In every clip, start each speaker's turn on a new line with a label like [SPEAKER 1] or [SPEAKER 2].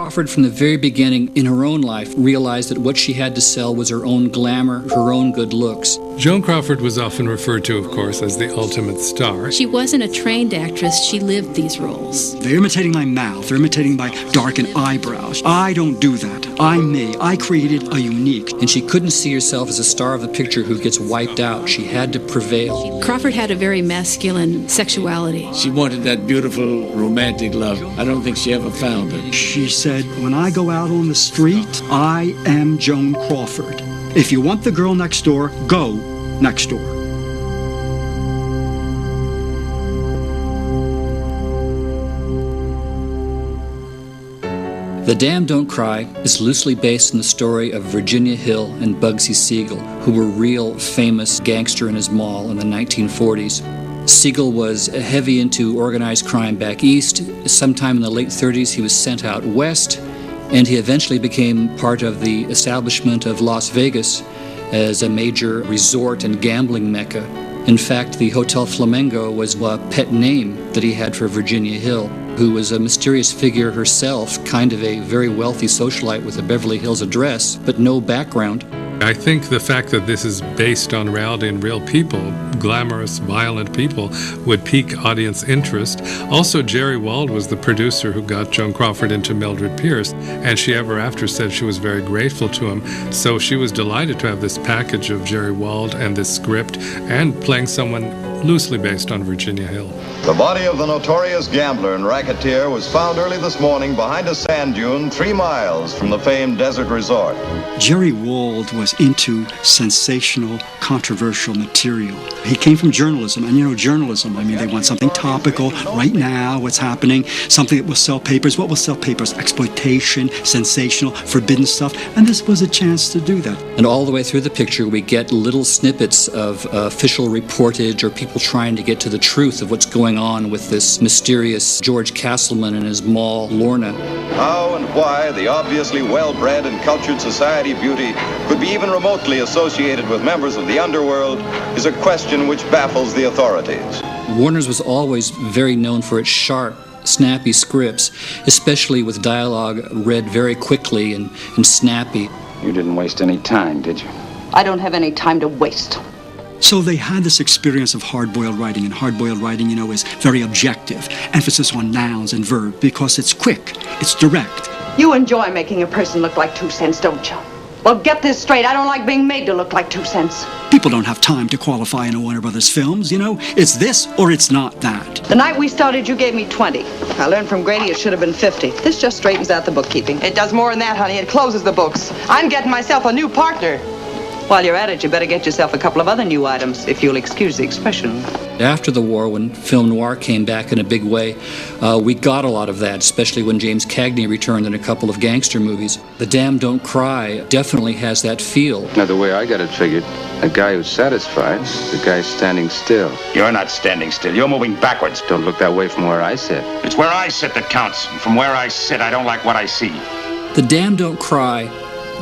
[SPEAKER 1] Crawford, from the very beginning in her own life, realized that what she had to sell was her own glamour, her own good looks.
[SPEAKER 2] Joan Crawford was often referred to, of course, as the ultimate star.
[SPEAKER 3] She wasn't a trained actress. She lived these roles.
[SPEAKER 4] They're imitating my mouth. They're imitating my darkened eyebrows. I don't do that. I'm me. I created a unique.
[SPEAKER 1] And she couldn't see herself as a star of the picture who gets wiped out. She had to prevail.
[SPEAKER 3] Crawford had a very masculine sexuality.
[SPEAKER 5] She wanted that beautiful romantic love. I don't think she ever found it.
[SPEAKER 4] She said, when I go out on the street, I am Joan Crawford. If you want the girl next door, go next door.
[SPEAKER 1] The Damned Don't Cry is loosely based on the story of Virginia Hill and Bugsy Siegel, who were real famous gangster in his mall in the 1940s. Siegel was heavy into organized crime back east. Sometime in the late 30s, he was sent out west, and he eventually became part of the establishment of Las Vegas as a major resort and gambling mecca. In fact, the Hotel Flamengo was a pet name that he had for Virginia Hill, who was a mysterious figure herself, kind of a very wealthy socialite with a Beverly Hills address, but no background.
[SPEAKER 2] I think the fact that this is based on reality and real people, glamorous, violent people, would pique audience interest. Also, Jerry Wald was the producer who got Joan Crawford into Mildred Pierce, and she ever after said she was very grateful to him. So she was delighted to have this package of Jerry Wald and this script, and playing someone loosely based on Virginia Hill.
[SPEAKER 6] The body of the notorious gambler and racketeer was found early this morning behind a sand dune 3 miles from the famed desert resort.
[SPEAKER 4] Jerry Wald was into sensational, controversial material. He came from journalism, and you know, journalism, I mean, they want something topical, right now, what's happening, something that will sell papers. What will sell papers? Exploitation, sensational, forbidden stuff, and this was a chance to do that.
[SPEAKER 1] And all the way through the picture, we get little snippets of official reportage or people trying to get to the truth of what's going on with this mysterious George Castleman and his mall, Lorna.
[SPEAKER 6] How and why the obviously well-bred and cultured society beauty could be even remotely associated with members of the underworld is a question which baffles the authorities.
[SPEAKER 1] Warner's was always very known for its sharp, snappy scripts, especially with dialogue read very quickly and snappy.
[SPEAKER 7] You didn't waste any time, did you?
[SPEAKER 8] I don't have any time to waste.
[SPEAKER 4] So they had this experience of hard-boiled writing, and hard-boiled writing, you know, is very objective, emphasis on nouns and verbs, because it's quick, it's direct.
[SPEAKER 8] You enjoy making a person look like 2 cents, don't you? Well, get this straight. I don't like being made to look like 2 cents.
[SPEAKER 4] People don't have time to qualify in a Warner Brothers films, you know? It's this or it's not that.
[SPEAKER 8] The night we started, you gave me 20. I learned from Grady it should have been 50. This just straightens out the bookkeeping.
[SPEAKER 9] It does more than that, honey. It closes the books. I'm getting myself a new partner. While you're at it, you better get yourself a couple of other new items, if you'll excuse the expression.
[SPEAKER 1] After the war, when film noir came back in a big way, we got a lot of that, especially when James Cagney returned in a couple of gangster movies. The Damned Don't Cry definitely has that feel.
[SPEAKER 7] Now, the way I got it figured, a guy who's satisfied, the guy's standing still.
[SPEAKER 10] You're not standing still. You're moving backwards.
[SPEAKER 7] Don't look that way from where I sit.
[SPEAKER 10] It's where I sit that counts. And from where I sit, I don't like what I see.
[SPEAKER 1] The Damned Don't Cry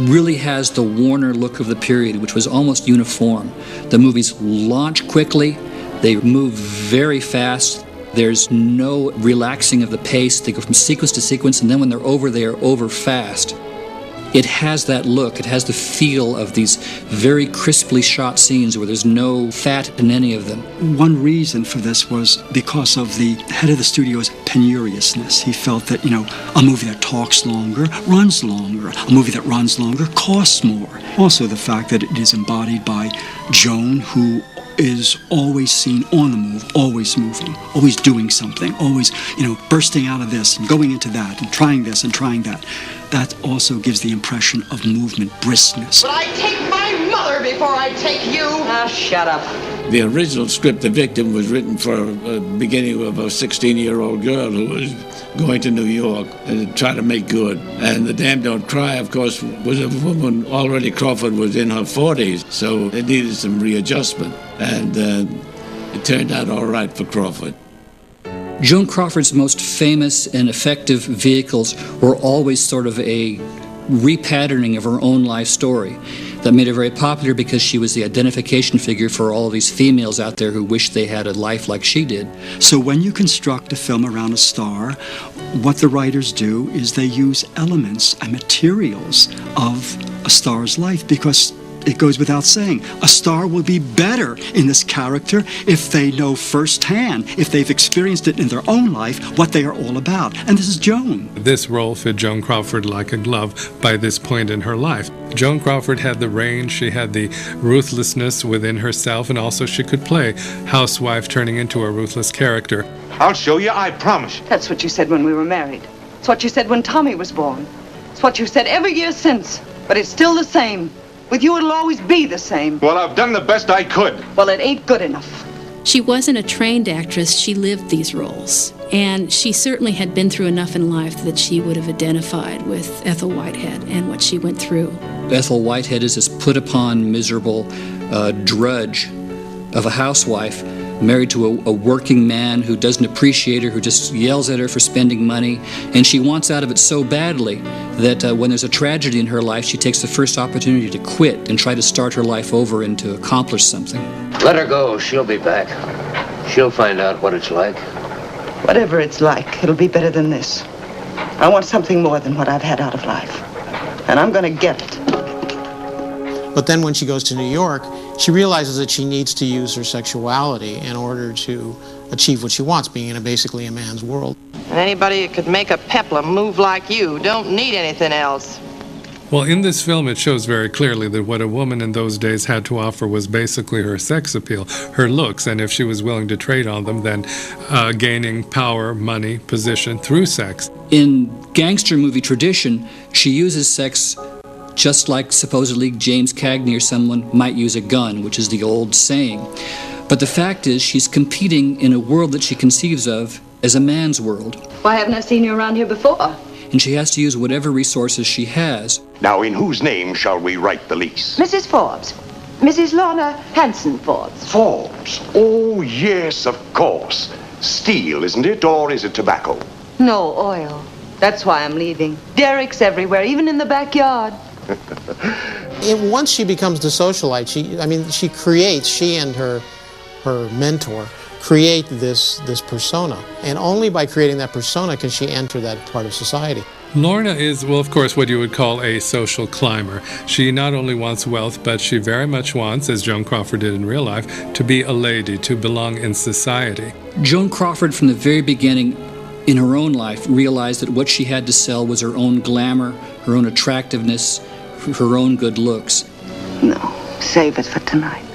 [SPEAKER 1] really has the Warner look of the period, which was almost uniform. The movies launch quickly, they move very fast, there's no relaxing of the pace, they go from sequence to sequence, and then when they're over, they are over fast. It has that look, it has the feel of these very crisply shot scenes where there's no fat in any of them.
[SPEAKER 4] One reason for this was because of the head of the studio's penuriousness. He felt that, you know, a movie that talks longer, runs longer. A movie that runs longer costs more. Also the fact that it is embodied by Joan, who is always seen on the move, always moving, always doing something, always, you know, bursting out of this and going into that and trying this and trying that. That also gives the impression of movement, briskness.
[SPEAKER 9] But I take my mother before I take you. Ah, shut up.
[SPEAKER 5] The original script, The Victim, was written for a beginning of a 16-year-old girl who was going to New York and try to make good. And The Damned Don't Cry, of course, was a woman, already Crawford was in her 40s, so it needed some readjustment. And it turned out all right for Crawford.
[SPEAKER 1] Joan Crawford's most famous and effective vehicles were always sort of a repatterning of her own life story that made her very popular because she was the identification figure for all these females out there who wished they had a life like she did.
[SPEAKER 4] So when you construct a film around a star, what the writers do is they use elements and materials of a star's life, because it goes without saying, a star will be better in this character if they know firsthand, if they've experienced it in their own life, what they are all about. And this is Joan.
[SPEAKER 2] This role fit Joan Crawford like a glove by this point in her life. Joan Crawford had the range, she had the ruthlessness within herself, and also she could play housewife turning into a ruthless character.
[SPEAKER 10] I'll show you, I promise you.
[SPEAKER 8] That's what you said when we were married. It's what you said when Tommy was born. It's what you said every year since. But it's still the same. With you, it'll always be the same.
[SPEAKER 10] Well, I've done the best I could.
[SPEAKER 8] Well, it ain't good enough.
[SPEAKER 3] She wasn't a trained actress. She lived these roles. And she certainly had been through enough in life that she would have identified with Ethel Whitehead and what she went through.
[SPEAKER 1] Ethel Whitehead is this put-upon, miserable drudge of a housewife married to a working man who doesn't appreciate her, who just yells at her for spending money, and she wants out of it so badly that when there's a tragedy in her life, she takes the first opportunity to quit and try to start her life over and to accomplish something.
[SPEAKER 11] Let her go. She'll be back. She'll find out what it's like.
[SPEAKER 9] Whatever it's like, it'll be better than this. I want something more than what I've had out of life, and I'm going to get it.
[SPEAKER 12] But then when she goes to New York, she realizes that she needs to use her sexuality in order to achieve what she wants, being in basically a man's world.
[SPEAKER 13] And anybody that could make a peplum move like you don't need anything else.
[SPEAKER 2] Well, in this film, it shows very clearly that what a woman in those days had to offer was basically her sex appeal, her looks, and if she was willing to trade on them, then gaining power, money, position through sex.
[SPEAKER 1] In gangster movie tradition, she uses sex just like supposedly James Cagney or someone might use a gun, which is the old saying. But the fact is, she's competing in a world that she conceives of as a man's world.
[SPEAKER 8] Why haven't I seen you around here before?
[SPEAKER 1] And she has to use whatever resources she has.
[SPEAKER 10] Now, in whose name shall we write the lease?
[SPEAKER 8] Mrs. Forbes. Mrs. Lorna Hanson Forbes.
[SPEAKER 10] Forbes. Oh, yes, of course. Steel, isn't it? Or is it tobacco?
[SPEAKER 8] No, oil. That's why I'm leaving. Derricks everywhere, even in the backyard.
[SPEAKER 12] Once she becomes the socialite, she and her mentor create this persona. And only by creating that persona can she enter that part of society.
[SPEAKER 2] Lorna is, well, of course, what you would call a social climber. She not only wants wealth, but she very much wants, as Joan Crawford did in real life, to be a lady, to belong in society.
[SPEAKER 1] Joan Crawford, from the very beginning, in her own life, realized that what she had to sell was her own glamour, her own attractiveness, her own good looks.
[SPEAKER 9] No, save it for tonight.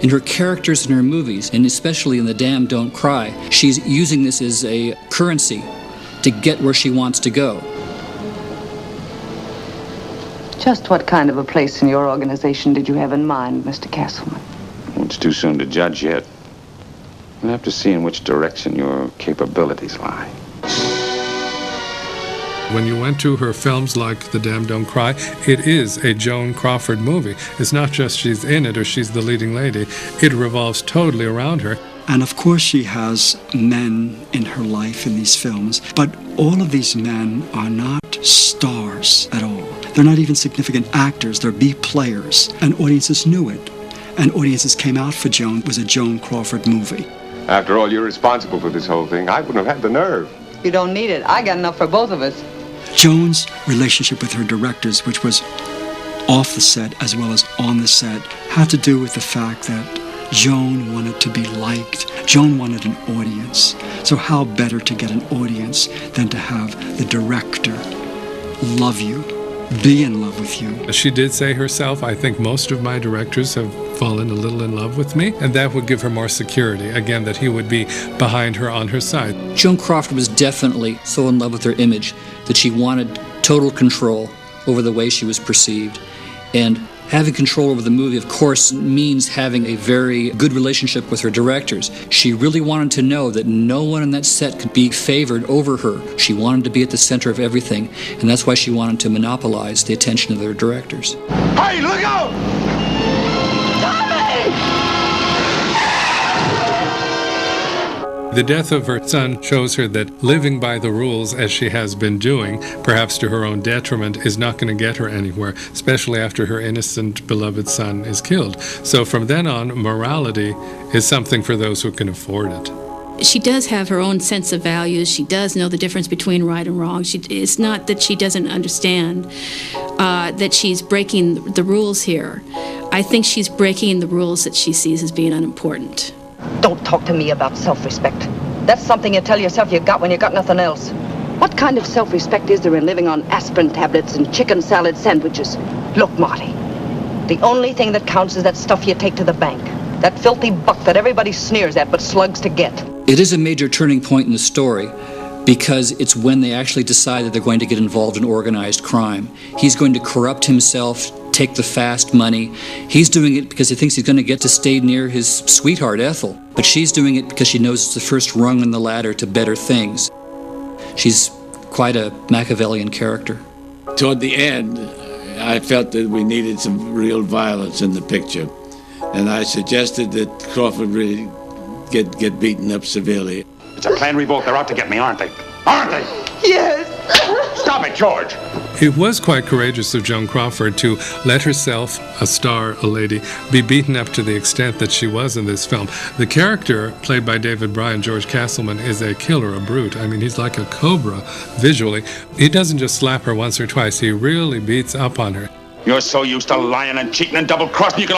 [SPEAKER 1] In her characters in her movies, and especially in The Damned Don't Cry, she's using this as a currency to get where she wants to go.
[SPEAKER 8] Just what kind of a place in your organization did you have in mind, Mr. Castleman?
[SPEAKER 7] Well, it's too soon to judge yet. We'll have to see in which direction your capabilities lie.
[SPEAKER 2] When you went to her films like The Damned Don't Cry, it is a Joan Crawford movie. It's not just she's in it or she's the leading lady. It revolves totally around her.
[SPEAKER 4] And of course she has men in her life in these films, but all of these men are not stars at all. They're not even significant actors, they're B players. And audiences knew it. And audiences came out for Joan. It was a Joan Crawford movie.
[SPEAKER 7] After all, you're responsible for this whole thing. I wouldn't have had the nerve.
[SPEAKER 9] You don't need it. I got enough for both of us.
[SPEAKER 4] Joan's relationship with her directors, which was off the set as well as on the set, had to do with the fact that Joan wanted to be liked. Joan wanted an audience. So how better to get an audience than to have the director love you, be in love with you.
[SPEAKER 2] She did say herself, I think most of my directors have fallen a little in love with me, and that would give her more security, again, that he would be behind her, on her side.
[SPEAKER 1] Joan Crawford was definitely so in love with her image that she wanted total control over the way she was perceived. And having control over the movie, of course, means having a very good relationship with her directors. She really wanted to know that no one on that set could be favored over her. She wanted to be at the center of everything, and that's why she wanted to monopolize the attention of their directors.
[SPEAKER 10] Hey, look out!
[SPEAKER 2] The death of her son shows her that living by the rules as she has been doing, perhaps to her own detriment, is not going to get her anywhere, especially after her innocent, beloved son is killed. So from then on, morality is something for those who can afford it.
[SPEAKER 3] She does have her own sense of values. She does know the difference between right and wrong. It's not that she doesn't understand that she's breaking the rules here. I think she's breaking the rules that she sees as being unimportant.
[SPEAKER 8] Don't talk to me about self-respect. That's something you tell yourself you got when you got nothing else. What kind of self-respect is there in living on aspirin tablets and chicken salad sandwiches? Look, Marty, the only thing that counts is that stuff you take to the bank. That filthy buck that everybody sneers at but slugs to get.
[SPEAKER 1] It is a major turning point in the story because it's when they actually decide that they're going to get involved in organized crime. He's going to corrupt himself, take the fast money. He's doing it because he thinks he's going to get to stay near his sweetheart, Ethel. But she's doing it because she knows it's the first rung on the ladder to better things. She's quite a Machiavellian character.
[SPEAKER 5] Toward the end, I felt that we needed some real violence in the picture. And I suggested that Crawford really get beaten up severely.
[SPEAKER 10] It's a clan revolt. They're out to get me, aren't they? Aren't they?
[SPEAKER 8] Yes.
[SPEAKER 10] Stop it, George.
[SPEAKER 2] It was quite courageous of Joan Crawford to let herself, a star, a lady, be beaten up to the extent that she was in this film. The character, played by David Bryan, George Castleman, is a killer, a brute. I mean, he's like a cobra, visually. He doesn't just slap her once or twice. He really beats up on her.
[SPEAKER 10] You're so used to lying and cheating and double-crossing, you can